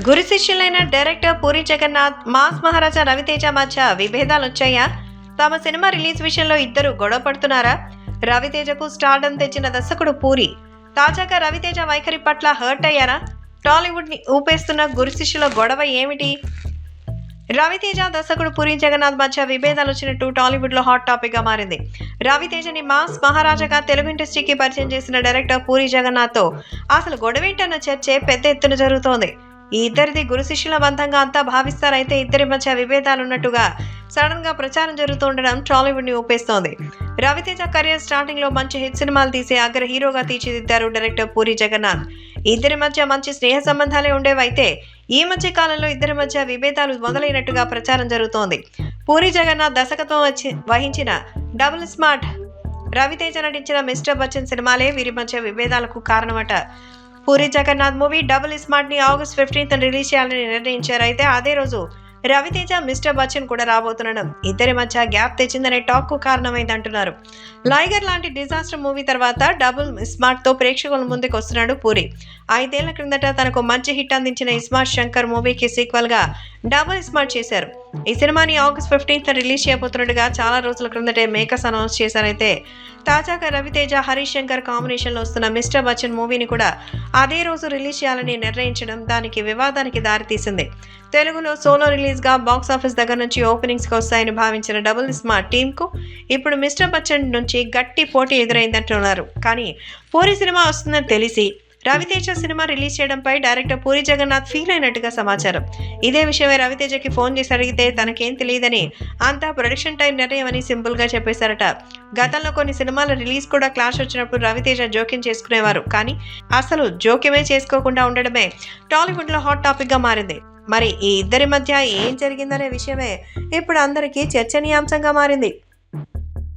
గురు శిష్యులైన director puri Jagannadh, mass మహారాజా రవితేజ మధ్య విభేదాలు వచ్చాయా? తమ సినిమా రిలీజ్ విషయంలో ఇద్దరు గొడవ పడుతున్నారా? రవితేజకు స్టార్డమ్ తెచ్చిన దర్శకుడు పూరి తాజాగా రవితేజ వైఖరి పట్ల హర్ట్ అయ్యారా? టాలీవుడ్ ని ఊపేస్తున్న గురు శిష్యుల గొడవ ఏమిటి? రవితేజ దర్శకుడు పూరి జగన్నాథ్ మధ్య విభేదాలు వచ్చినట్టు టాలీవుడ్ లో హాట్ టాపిక్ గా మారింది. రవితేజని మాస్ మహారాజాగా తెలుగు ఇండస్ట్రీకి పరిచయం చేసిన డైరెక్టర్ పూరి జగన్నాథ్ తో అసలు గొడవేంటన్న చర్చే పెద్ద ఎత్తున జరుగుతోంది. ఈ ఇద్దరిది గురు శిష్యుల బంధంగా అంతా భావిస్తారైతే ఇద్దరి మధ్య విభేదాలున్నట్టుగా సడన్ గా ప్రచారం జరుగుతుండడం టాలీవుడ్ ని ఊపేస్తోంది. రవితేజ కెరీర్ స్టార్టింగ్ లో మంచి హిట్ సినిమాలు తీసే అగ్ర హీరోగా తీర్చిదిద్దారు డైరెక్టర్ పూరి జగన్నాథ్. ఇద్దరి మధ్య మంచి స్నేహ సంబంధాలే ఉండేవైతే ఈ మధ్య కాలంలో ఇద్దరి మధ్య విభేదాలు మొదలైనట్టుగా ప్రచారం జరుగుతోంది. పూరి జగన్నాథ్ దర్శకత్వం వహించిన డబుల్ స్మార్ట్, రవితేజ నటించిన మిస్టర్ బచ్చన్ సినిమాలే వీరి మధ్య విభేదాలకు కారణమట. Puri Jagannadh movie double smart ని ఆగస్ట్ 15 రిలీజ్ చేయాలని నిర్ణయించారు. అయితే అదే రోజు రవితేజ మిస్టర్ బచ్చన్ కూడా రాబోతుండడం ఇద్దరి మధ్య గ్యాప్ తెచ్చిందనే టాక్ కు కారణమైందంటున్నారు. లైగర్ లాంటి డిజాస్టర్ మూవీ తర్వాత డబుల్ స్మార్ట్ తో ప్రేక్షకుల ముందుకు వస్తున్నాడు పూరి. 5 ఏళ్ల క్రిందట తనకు మంచి హిట్ అందించిన ఇస్మార్ట్ శంకర్ మూవీకి సీక్వెల్ గా డబుల్ స్మార్ట్ చేశారు. ఈ సినిమాని ఆగస్ట్ 15 రిలీజ్ చేయబోతున్నట్టుగా చాలా రోజుల క్రిందటే మేకర్స్ అనౌన్స్ చేశారైతే తాజాగా రవితేజ హరీష్ శంకర్ కాంబినేషన్ లో వస్తున్న మిస్టర్ బచ్చన్ మూవీని కూడా అదే రోజు రిలీజ్ చేయాలని నిర్ణయించడం దానికి వివాదానికి దారితీసింది. తెలుగులో సోలో రిలీజ్ గా బాక్స్ ఆఫీస్ దగ్గర నుంచి ఓపెనింగ్స్ కి వస్తాయని భావించిన డబుల్ స్మార్ట్ టీమ్ కు ఇప్పుడు మిస్టర్ బచ్చన్ నుంచి గట్టి పోటీ ఎదురైందంటున్నారు. కానీ పూరి సినిమా వస్తుందని తెలిసి రవితేజ సినిమా రిలీజ్ చేయడంపై డైరెక్టర్ పూరి జగన్నాథ్ ఫీల్ అయినట్టుగా సమాచారం. ఇదే విషయమై రవితేజకి ఫోన్ చేసి అడిగితే తనకేం తెలియదని, అంతా ప్రొడక్షన్ టైం నిర్ణయం అని సింపుల్ గా చెప్పేశారట. గతంలో కొన్ని సినిమాల రిలీజ్ కూడా క్లాష్ వచ్చినప్పుడు రవితేజ జోక్యం చేసుకునేవారు. కానీ అసలు జోక్యమే చేసుకోకుండా ఉండడమే టాలీవుడ్ లో హాట్ టాపిక్ గా మారింది. మరి ఈ ఇద్దరి మధ్య ఏం జరిగిందనే విషయమే ఇప్పుడు అందరికీ చర్చనీయాంశంగా మారింది.